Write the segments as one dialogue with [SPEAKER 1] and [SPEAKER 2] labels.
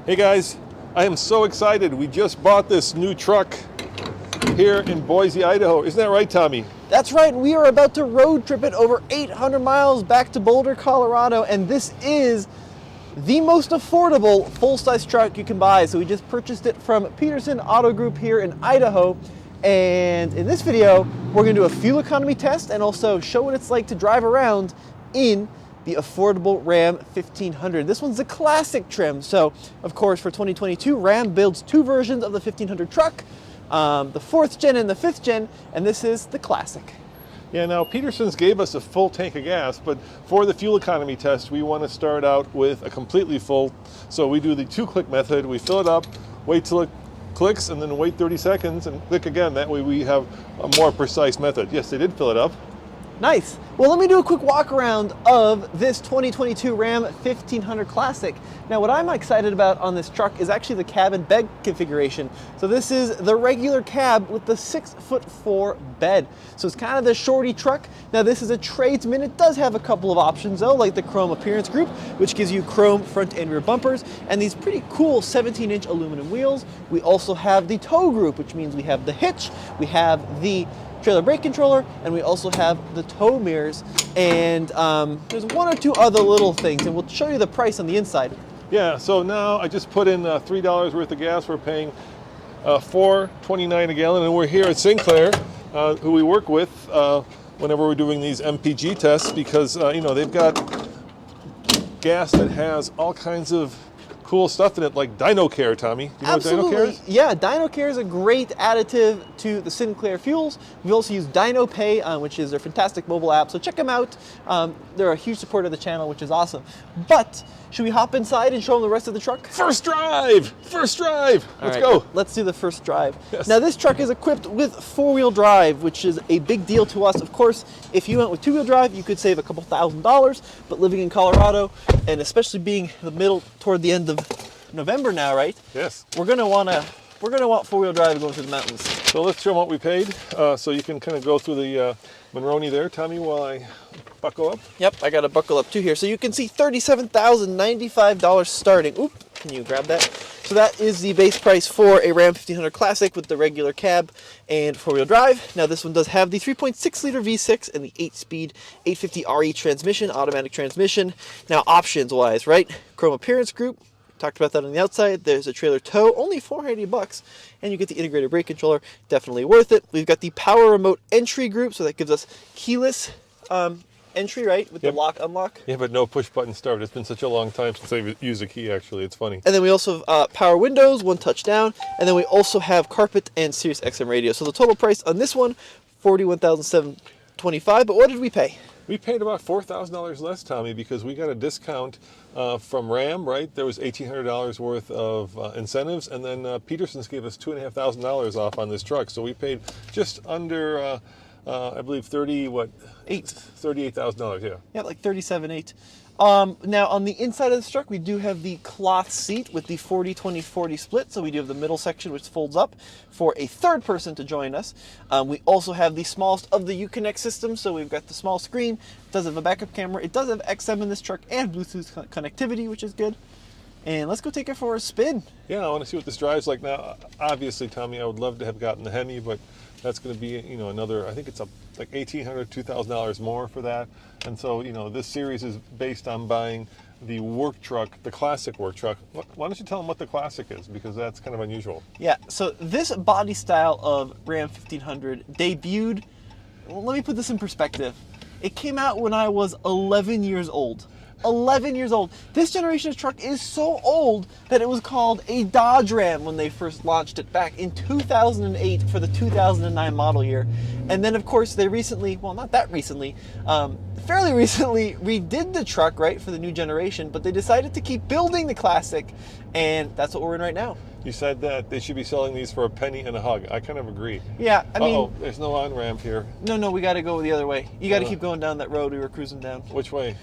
[SPEAKER 1] Hey guys, I am so excited. We just bought this new truck here in Boise, Idaho. Isn't that right, Tommy?
[SPEAKER 2] That's right, we are about to road trip it over 800 miles back to Boulder, Colorado, and this is the most affordable full-size truck you can buy. So we just purchased it from Peterson Auto Group here in Idaho, and in this video, we're gonna do a fuel economy test and also show what it's like to drive around in the affordable Ram 1500. This one's the classic trim. So, of course, for 2022, Ram builds two versions of the 1500 truck, the 4th gen and the 5th gen, and this is the classic.
[SPEAKER 1] Yeah, now Peterson's gave us a full tank of gas, but for the fuel economy test, we want to start out with a completely full. So we do the 2-click method. We fill it up, wait till it clicks, and then wait 30 seconds and click again. That way we have a more precise method. Yes, they did fill it up.
[SPEAKER 2] Nice. Well, let me do a quick walk around of this 2022 Ram 1500 Classic. Now, what I'm excited about on this truck is actually the cab and bed configuration. So this is the regular cab with the 6'4" bed. So it's kind of the shorty truck. Now, this is a tradesman. It does have a couple of options though, like the chrome appearance group, which gives you chrome front and rear bumpers, and these pretty cool 17-inch aluminum wheels. We also have the tow group, which means we have the hitch, we have the trailer brake controller, and we also have the tow mirrors, and there's one or two other little things, and we'll show you the price on the inside.
[SPEAKER 1] Yeah, so now I just put in $3 worth of gas. We're paying $4.29 a gallon, and we're here at Sinclair, who we work with whenever we're doing these MPG tests, because you know, they've got gas that has all kinds of cool stuff in it, like DinoCare, Tommy. Do you know
[SPEAKER 2] Absolutely.
[SPEAKER 1] what DinoCare is?
[SPEAKER 2] Yeah, DinoCare is a great additive to the Sinclair fuels. We also use DinoPay, which is their fantastic mobile app, so check them out. They're a huge supporter of the channel, which is awesome. But should we hop inside and show them the rest of the truck?
[SPEAKER 1] First drive! First drive! Let's go.
[SPEAKER 2] Let's do the first drive.
[SPEAKER 1] Yes.
[SPEAKER 2] Now, this truck is equipped with 4-wheel drive, which is a big deal to us. Of course, if you went with 2-wheel drive, you could save a couple $1,000s, but living in Colorado, and especially being the middle toward the end of November now, right?
[SPEAKER 1] Yes.
[SPEAKER 2] We're gonna want 4-wheel drive going through the mountains.
[SPEAKER 1] So let's show them what we paid. So you can kind of go through the Monroney there, Tommy, while I buckle up.
[SPEAKER 2] Yep, I gotta buckle up too here. So you can see $37,095 starting. Oop, can you grab that? So that is the base price for a Ram 1500 Classic with the regular cab and 4-wheel drive. Now this one does have the 3.6 liter V6 and the 8-speed 850 RE transmission, automatic transmission. Now options wise, right? Chrome appearance group. Talked about that on the outside. There's a trailer tow, only $480, and you get the integrated brake controller. Definitely worth it. We've got the power remote entry group, so that gives us keyless entry, right, with the lock unlock.
[SPEAKER 1] Yeah, but no push button start. It's been such a long time since I've used a key. Actually, it's funny.
[SPEAKER 2] And then we also have power windows, 1 touch down, and then we also have carpet and Sirius XM radio. So the total price on this one, $41,725. But what did we pay?
[SPEAKER 1] We paid about $4,000 less, Tommy, because we got a discount from Ram, right? There was $1,800 worth of incentives, and then Peterson's gave us $2,500 off on this truck. So we paid just under, I believe, $38,000, yeah.
[SPEAKER 2] Yeah, like $37,800. Now on the inside of this truck, we do have the cloth seat with the 40-20-40 split. So we do have the middle section, which folds up for a third person to join us. We also have the smallest of the Uconnect systems. So we've got the small screen. It does have a backup camera. It does have XM in this truck and Bluetooth connectivity, which is good. And let's go take it for a spin.
[SPEAKER 1] Yeah, I want to see what this drives like now. Obviously, Tommy, I would love to have gotten the Hemi, but that's going to be, you know, another, I think it's like $1,800, $2,000 more for that. And so, you know, this series is based on buying the work truck, the classic work truck. Why don't you tell them what the classic is? Because that's kind of unusual.
[SPEAKER 2] Yeah, so this body style of Ram 1500 debuted, well, let me put this in perspective. It came out when I was 11 years old. 11 years old. This generation of truck is so old that it was called a Dodge Ram when they first launched it back in 2008 for the 2009 model year. And then, of course, they recently, well, not that recently, fairly recently redid the truck, right, for the new generation, but they decided to keep building the classic, and that's what we're in right now.
[SPEAKER 1] You said that they should be selling these for a penny and a hug. I kind of agree.
[SPEAKER 2] Yeah, I mean...
[SPEAKER 1] there's no on-ramp here.
[SPEAKER 2] No, we got to go the other way. You got to keep going down that road we were cruising down.
[SPEAKER 1] Which way?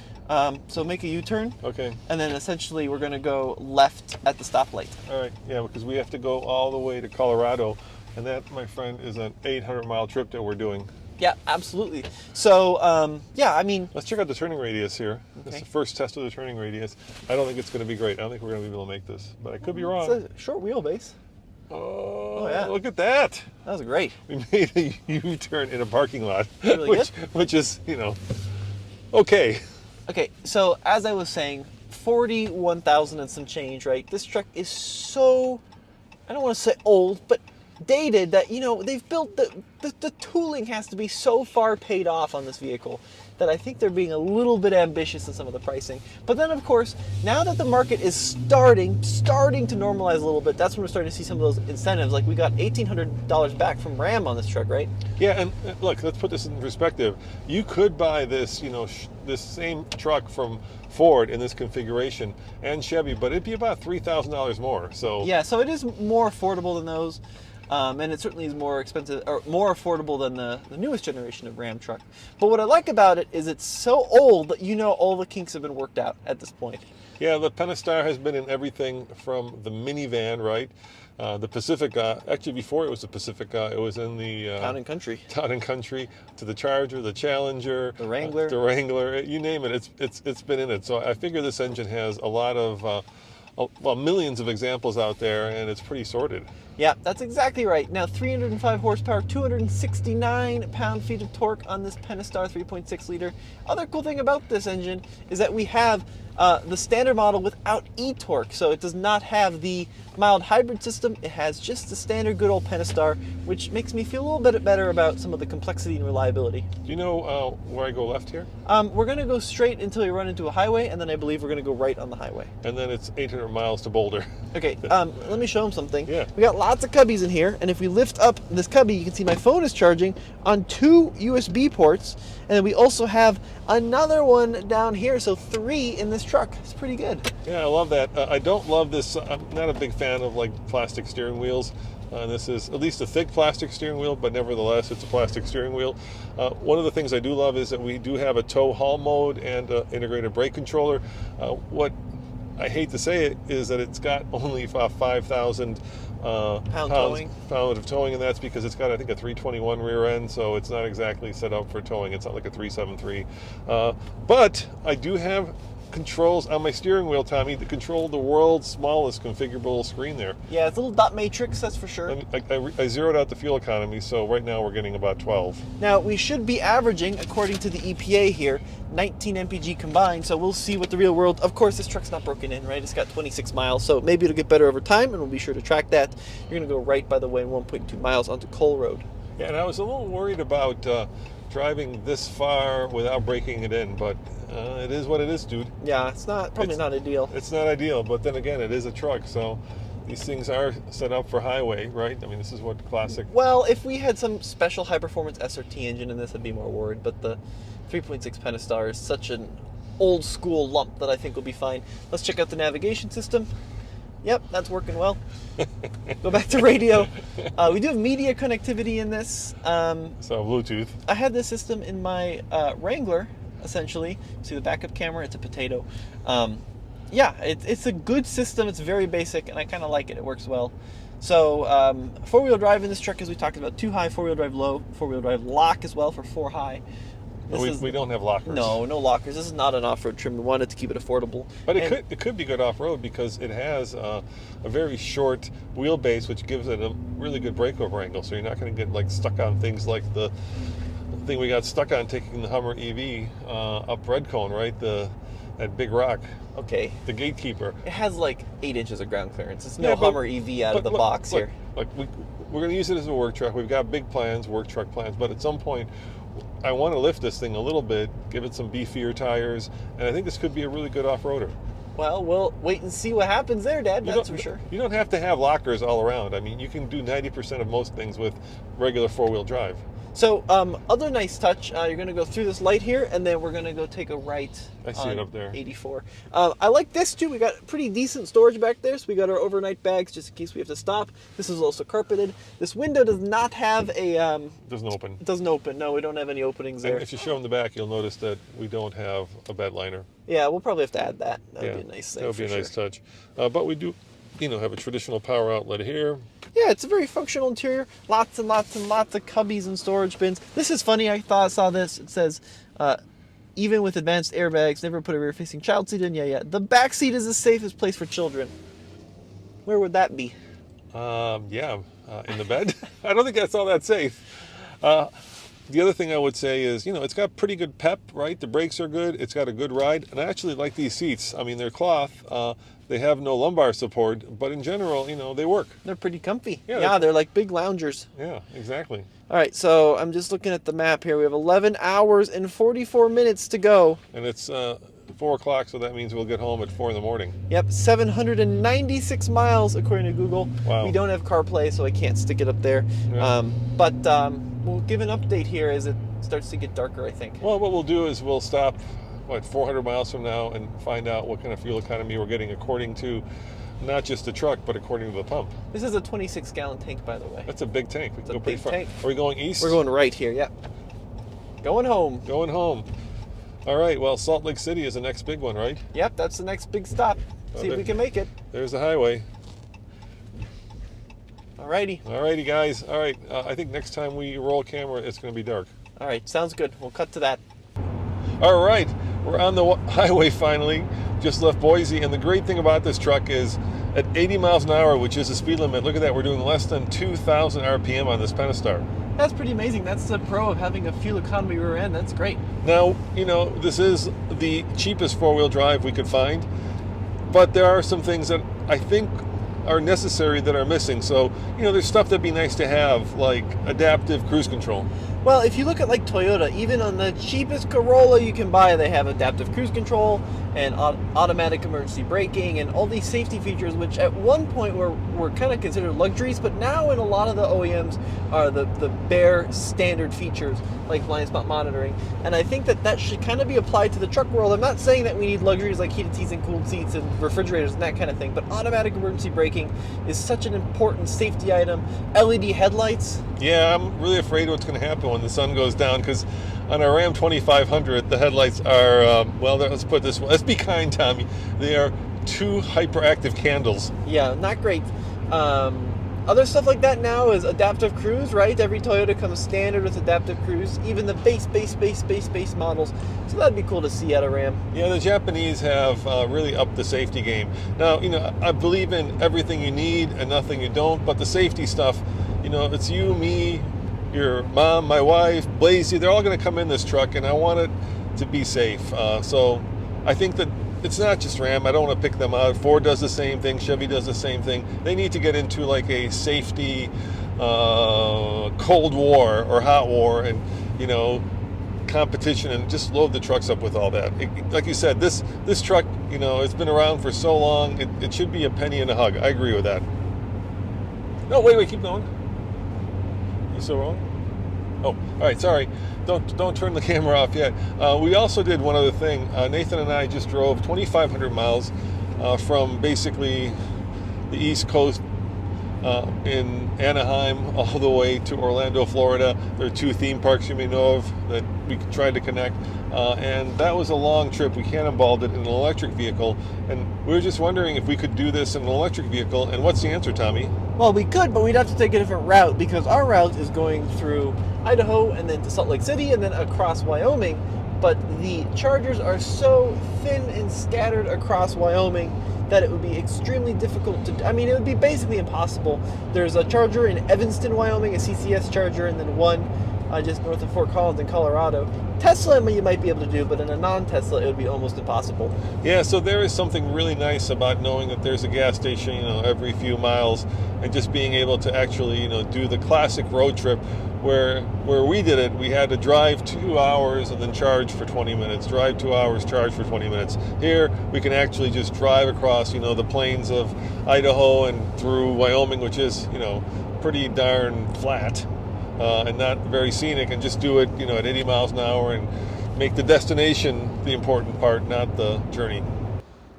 [SPEAKER 2] So make a U-turn.
[SPEAKER 1] Okay.
[SPEAKER 2] And then essentially we're going to go left at the stoplight.
[SPEAKER 1] All right, yeah, because we have to go all the way to Colorado, and that, my friend, is an 800-mile trip that we're doing.
[SPEAKER 2] Yeah, absolutely. So, yeah, I mean,
[SPEAKER 1] Let's check out the turning radius here. This is
[SPEAKER 2] Okay.
[SPEAKER 1] the first test of the turning radius. I don't think it's going to be great. I don't think we're going to be able to make this, but I could be
[SPEAKER 2] it's
[SPEAKER 1] wrong.
[SPEAKER 2] a short wheelbase.
[SPEAKER 1] Oh,
[SPEAKER 2] yeah.
[SPEAKER 1] look at that.
[SPEAKER 2] That was great.
[SPEAKER 1] We made a U-turn in a parking lot,
[SPEAKER 2] Really
[SPEAKER 1] which is, okay.
[SPEAKER 2] Okay, so as I was saying, 41,000 and some change, right? This truck is so, I don't want to say old, but dated that, they've built the tooling has to be so far paid off on this vehicle that I think they're being a little bit ambitious in some of the pricing. But then, of course, now that the market is starting to normalize a little bit, that's when we're starting to see some of those incentives. Like we got $1,800 back from Ram on this truck, right?
[SPEAKER 1] Yeah, and look, let's put this in perspective. You could buy this, this same truck from Ford in this configuration and Chevy, but it'd be about $3,000 more. So
[SPEAKER 2] Yeah, so it is more affordable than those. And it certainly is more expensive or more affordable than the newest generation of Ram truck. But what I like about it is it's so old that all the kinks have been worked out at this point.
[SPEAKER 1] yeah, the Pentastar has been in everything from the minivan, right? The Pacifica, actually before it was the Pacifica, it was in the
[SPEAKER 2] Town and Country.
[SPEAKER 1] Town and Country, to the Charger, the Challenger,
[SPEAKER 2] The Wrangler.
[SPEAKER 1] the Wrangler, you name it, it's been in it. So I figure this engine has a lot of, millions of examples out there, and it's pretty sorted.
[SPEAKER 2] Yeah, that's exactly right. Now, 305 horsepower, 269 pound-feet of torque on this Pentastar 3.6 liter. Other cool thing about this engine is that we have the standard model without e-torque, so it does not have the mild hybrid system. It has just the standard good old Pentastar, which makes me feel a little bit better about some of the complexity and reliability.
[SPEAKER 1] Do you know where I go left here?
[SPEAKER 2] We're going to go straight until we run into a highway, and then I believe we're going to go right on the highway.
[SPEAKER 1] And then it's 800 miles to Boulder.
[SPEAKER 2] Okay, let me show them something.
[SPEAKER 1] Yeah.
[SPEAKER 2] We got lots of cubbies in here, and if we lift up this cubby, you can see my phone is charging on 2 USB ports, and then we also have another one down here, so 3 in this truck. It's pretty good.
[SPEAKER 1] Yeah, I love that. I don't love this. I'm not a big fan of plastic steering wheels. This is at least a thick plastic steering wheel, but nevertheless, it's a plastic steering wheel. One of the things I do love is that we do have a tow haul mode and integrated brake controller. What I hate to say it is that it's got only 5,000 pound of towing, and that's because it's got, I think, a 321 rear end, so it's not exactly set up for towing. It's not like a 373. But I do have controls on my steering wheel, Tommy, to control the world's smallest configurable screen there.
[SPEAKER 2] Yeah, it's a little dot matrix, that's for sure.
[SPEAKER 1] I zeroed out the fuel economy, so right now we're getting about 12.
[SPEAKER 2] Now, we should be averaging, according to the EPA here, 19 mpg combined, so we'll see what the real world... Of course, this truck's not broken in, right? It's got 26 miles, so maybe it'll get better over time, and we'll be sure to track that. You're going to go right, by the way, 1.2 miles onto Cole Road.
[SPEAKER 1] Yeah, and I was a little worried about driving this far without breaking it in, but it is what it is, dude.
[SPEAKER 2] Yeah, it's probably not ideal.
[SPEAKER 1] It's not ideal, but then again, it is a truck, so these things are set up for highway, right? I mean, this is what classic...
[SPEAKER 2] Well, if we had some special high-performance SRT engine in this, I'd be more worried, but the 3.6 Pentastar is such an old-school lump that I think will be fine. Let's check out the navigation system. Yep, that's working well. Go back to radio. We do have media connectivity in this.
[SPEAKER 1] So Bluetooth.
[SPEAKER 2] I had this system in my Wrangler, essentially. See the backup camera? It's a potato. Yeah, it's a good system. It's very basic, and I kind of like it. It works well. So four-wheel drive in this truck, as we talked about, 2 high, 4-wheel drive low, 4-wheel drive lock as well for 4 high.
[SPEAKER 1] We don't have lockers.
[SPEAKER 2] No lockers. This is not an off-road trim. We wanted to keep it affordable.
[SPEAKER 1] But it could be good off-road because it has a very short wheelbase, which gives it a really good breakover angle. So you're not going to get stuck on things like the thing we got stuck on taking the Hummer EV up Red Cone, right? That big rock.
[SPEAKER 2] Okay.
[SPEAKER 1] The gatekeeper.
[SPEAKER 2] It has 8 inches of ground clearance. It's no Hummer EV out of the box here.
[SPEAKER 1] We're going to use it as a work truck. We've got big plans, work truck plans, but at some point I want to lift this thing a little bit, give it some beefier tires, and I think this could be a really good off-roader.
[SPEAKER 2] Well, we'll wait and see what happens there, Dad. That's for sure.
[SPEAKER 1] You don't have to have lockers all around. I mean, you can do 90% of most things with regular 4-wheel drive.
[SPEAKER 2] So, other nice touch, you're going to go through this light here, and then we're going to go take a right
[SPEAKER 1] I see it up there.
[SPEAKER 2] 84. I like this, too. We got pretty decent storage back there, so we got our overnight bags just in case we have to stop. This is also carpeted. This window does not have a...
[SPEAKER 1] Doesn't open.
[SPEAKER 2] It doesn't open. No, we don't have any openings there.
[SPEAKER 1] And if you show them the back, you'll notice that we don't have a bed liner.
[SPEAKER 2] Yeah, we'll probably have to add that. That would be a nice thing.
[SPEAKER 1] That would be a nice touch. But we do have a traditional power outlet here.
[SPEAKER 2] Yeah, it's a very functional interior. Lots and lots and lots of cubbies and storage bins. This is funny. I saw this. It says, even with advanced airbags, never put a rear-facing child seat in. Yeah. The back seat is the safest place for children. Where would that be?
[SPEAKER 1] In the bed. I don't think that's all that safe. The other thing I would say is, it's got pretty good pep, right? The brakes are good. It's got a good ride. And I actually like these seats. I mean, they're cloth. They have no lumbar support, but in general, they work.
[SPEAKER 2] They're pretty comfy.
[SPEAKER 1] Yeah,
[SPEAKER 2] they're like big loungers.
[SPEAKER 1] Yeah, exactly.
[SPEAKER 2] All right, so I'm just looking at the map here. We have 11 hours and 44 minutes to go.
[SPEAKER 1] And it's 4 o'clock, so that means we'll get home at 4 in the morning.
[SPEAKER 2] Yep, 796 miles according to Google.
[SPEAKER 1] Wow.
[SPEAKER 2] We don't have CarPlay, so I can't stick it up there.
[SPEAKER 1] Yeah.
[SPEAKER 2] But we'll give an update here as it starts to get darker, I think.
[SPEAKER 1] Well, what we'll do is we'll stop, 400 miles from now and find out what kind of fuel economy we're getting according to not just the truck, but according to the pump.
[SPEAKER 2] This is a 26-gallon tank, by the way.
[SPEAKER 1] That's a big tank. We
[SPEAKER 2] It's
[SPEAKER 1] can
[SPEAKER 2] a
[SPEAKER 1] go pretty
[SPEAKER 2] big
[SPEAKER 1] far.
[SPEAKER 2] tank.
[SPEAKER 1] Are we going east?
[SPEAKER 2] We're going right here, yep. Going home.
[SPEAKER 1] Going home. All right, well, Salt Lake City is the next big one, right?
[SPEAKER 2] Yep, that's the next big stop. See if we can make it.
[SPEAKER 1] There's the highway.
[SPEAKER 2] Alrighty,
[SPEAKER 1] guys. All right, I think next time we roll camera, it's going to be dark.
[SPEAKER 2] All right, sounds good. We'll cut to that.
[SPEAKER 1] All right, we're on the highway finally. Just left Boise, and the great thing about this truck is at 80 miles an hour, which is the speed limit, look at that, we're doing less than 2,000 RPM on this Pentastar.
[SPEAKER 2] That's pretty amazing. That's the pro of having a fuel economy rear end. That's great.
[SPEAKER 1] Now, this is the cheapest four-wheel drive we could find, but there are some things that I think are necessary that are missing. So, there's stuff that'd be nice to have, like adaptive cruise control.
[SPEAKER 2] Well, if you look at like Toyota, even on the cheapest Corolla you can buy, they have adaptive cruise control and automatic emergency braking and all these safety features, which at one point were kind of considered luxuries, but now in a lot of the OEMs are the bare standard features like blind spot monitoring. And I think that should kind of be applied to the truck world. I'm not saying that we need luxuries like heated seats and cooled seats and refrigerators and that kind of thing, but automatic emergency braking is such an important safety item. LED headlights.
[SPEAKER 1] Yeah, I'm really afraid what's going to happen when the sun goes down, because on our Ram 2500, the headlights are, let's put it this way. Let's be kind, Tommy. They are 2 hyperactive candles.
[SPEAKER 2] Yeah, not great. Other stuff like that now is adaptive cruise, right? Every Toyota comes standard with adaptive cruise, even the base models. So that'd be cool to see out of Ram.
[SPEAKER 1] Yeah, the Japanese have really upped the safety game. Now, I believe in everything you need and nothing you don't, but the safety stuff, it's you, me, your mom, my wife, Blazy, they're all going to come in this truck, and I want it to be safe. So I think that it's not just Ram. I don't want to pick them out. Ford does the same thing. Chevy does the same thing. They need to get into like a safety Cold War or hot war and, competition, and just load the trucks up with all that. Like you said, this truck, it's been around for so long. It should be a penny and a hug. I agree with that. No, wait, keep going. You so wrong? Oh, all right, sorry. Don't turn the camera off yet. We also did one other thing. Nathan and I just drove 2,500 miles from basically the East Coast in Anaheim all the way to Orlando, Florida. There are 2 theme parks you may know of that we tried to connect. And that was a long trip. We cannonballed it in an electric vehicle. And we were just wondering if we could do this in an electric vehicle. And what's the answer, Tommy?
[SPEAKER 2] Well, we could, but we'd have to take a different route because our route is going through Idaho and then to Salt Lake City and then across Wyoming. But the chargers are so thin and scattered across Wyoming that it would be extremely difficult to, it would be basically impossible. There's a charger in Evanston, Wyoming, a CCS charger, and then one just north of Fort Collins in Colorado. Tesla you might be able to do, but in a non-Tesla it would be almost impossible.
[SPEAKER 1] Yeah, so there is something really nice about knowing that there's a gas station, every few miles, and just being able to actually, do the classic road trip where we did it. We had to drive 2 hours and then charge for 20 minutes, drive 2 hours, charge for 20 minutes. Here, we can actually just drive across, the plains of Idaho and through Wyoming, which is, pretty darn flat. And not very scenic, and just do it, at 80 miles an hour and make the destination the important part, not the journey.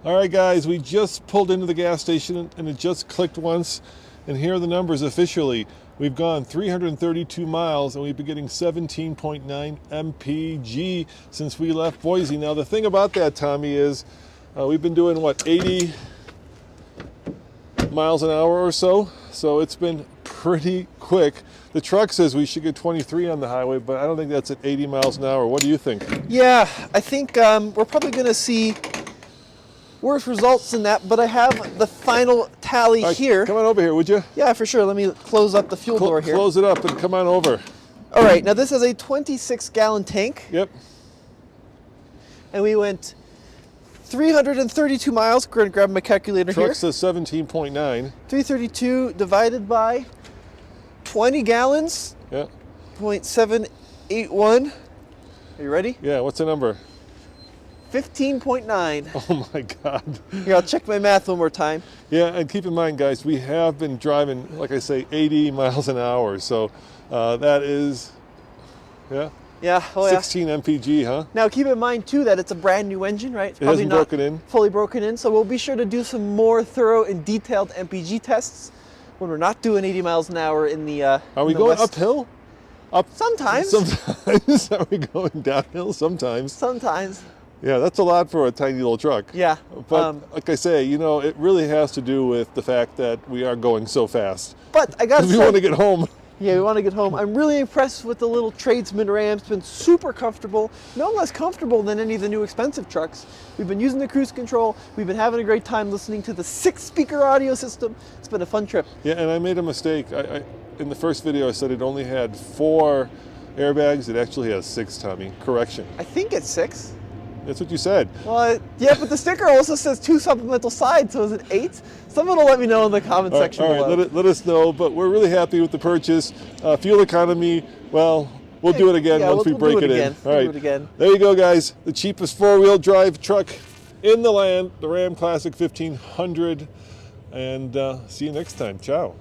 [SPEAKER 1] All right, guys, we just pulled into the gas station and it just clicked once, and here are the numbers officially. We've gone 332 miles and we've been getting 17.9 mpg since we left Boise. Now, the thing about that, Tommy, is we've been doing 80 miles an hour or so. So it's been pretty quick. The truck says we should get 23 on the highway, but I don't think that's at 80 miles an hour. What do you think?
[SPEAKER 2] Yeah, I think we're probably going to see worse results than that, but I have the final tally
[SPEAKER 1] All right,
[SPEAKER 2] here.
[SPEAKER 1] come on over here, would you?
[SPEAKER 2] Yeah, for sure. Let me close up the fuel door here.
[SPEAKER 1] Close it up and come on over.
[SPEAKER 2] All right, now this is a 26-gallon tank,
[SPEAKER 1] Yep.
[SPEAKER 2] and we went 332 miles. We're going to grab my calculator
[SPEAKER 1] Truck
[SPEAKER 2] here.
[SPEAKER 1] says 17.9.
[SPEAKER 2] 332 divided by 20 gallons,
[SPEAKER 1] Yeah.
[SPEAKER 2] 0.781. Are you ready?
[SPEAKER 1] Yeah, what's the number?
[SPEAKER 2] 15.9.
[SPEAKER 1] Oh my God.
[SPEAKER 2] Here, I'll check my math one more time.
[SPEAKER 1] Yeah, and keep in mind, guys, we have been driving, like I say, 80 miles an hour. So that is, yeah,
[SPEAKER 2] Yeah, oh yeah.
[SPEAKER 1] 16 mpg, huh?
[SPEAKER 2] Now keep in mind too that it's a brand new engine, right? It's
[SPEAKER 1] It hasn't broken in.
[SPEAKER 2] fully broken in, so we'll be sure to do some more thorough and detailed MPG tests when we're not doing 80 miles an hour in the
[SPEAKER 1] Are we
[SPEAKER 2] in the
[SPEAKER 1] going
[SPEAKER 2] west.
[SPEAKER 1] uphill? Up
[SPEAKER 2] Sometimes.
[SPEAKER 1] Sometimes. Are we going downhill? Sometimes.
[SPEAKER 2] Sometimes.
[SPEAKER 1] Yeah, that's a lot for a tiny little truck.
[SPEAKER 2] Yeah.
[SPEAKER 1] But like I say, you know, it really has to do with the fact that we are going so fast.
[SPEAKER 2] But I got to
[SPEAKER 1] We want to get home.
[SPEAKER 2] Yeah, we want to get home. I'm really impressed with the little Tradesman Ram. It's been super comfortable, no less comfortable than any of the new expensive trucks. We've been using the cruise control. We've been having a great time listening to the 6-speaker audio system. It's been a fun trip.
[SPEAKER 1] Yeah, and I made a mistake. I in the first video I said it only had 4 airbags. It actually has 6, Tommy. Correction.
[SPEAKER 2] I think it's 6.
[SPEAKER 1] That's what you said.
[SPEAKER 2] Well, yeah, but the sticker also says 2 supplemental sides, so is it 8? Someone will let me know in the comment section
[SPEAKER 1] All right,
[SPEAKER 2] below.
[SPEAKER 1] let us know. But we're really happy with the purchase. Fuel economy, well, we'll do it again
[SPEAKER 2] Yeah,
[SPEAKER 1] once we
[SPEAKER 2] we'll
[SPEAKER 1] break
[SPEAKER 2] do it
[SPEAKER 1] in.
[SPEAKER 2] again.
[SPEAKER 1] All
[SPEAKER 2] We'll
[SPEAKER 1] right,
[SPEAKER 2] do it again.
[SPEAKER 1] there you go, guys. The cheapest 4-wheel drive truck in the land, the Ram Classic 1500. And see you next time. Ciao.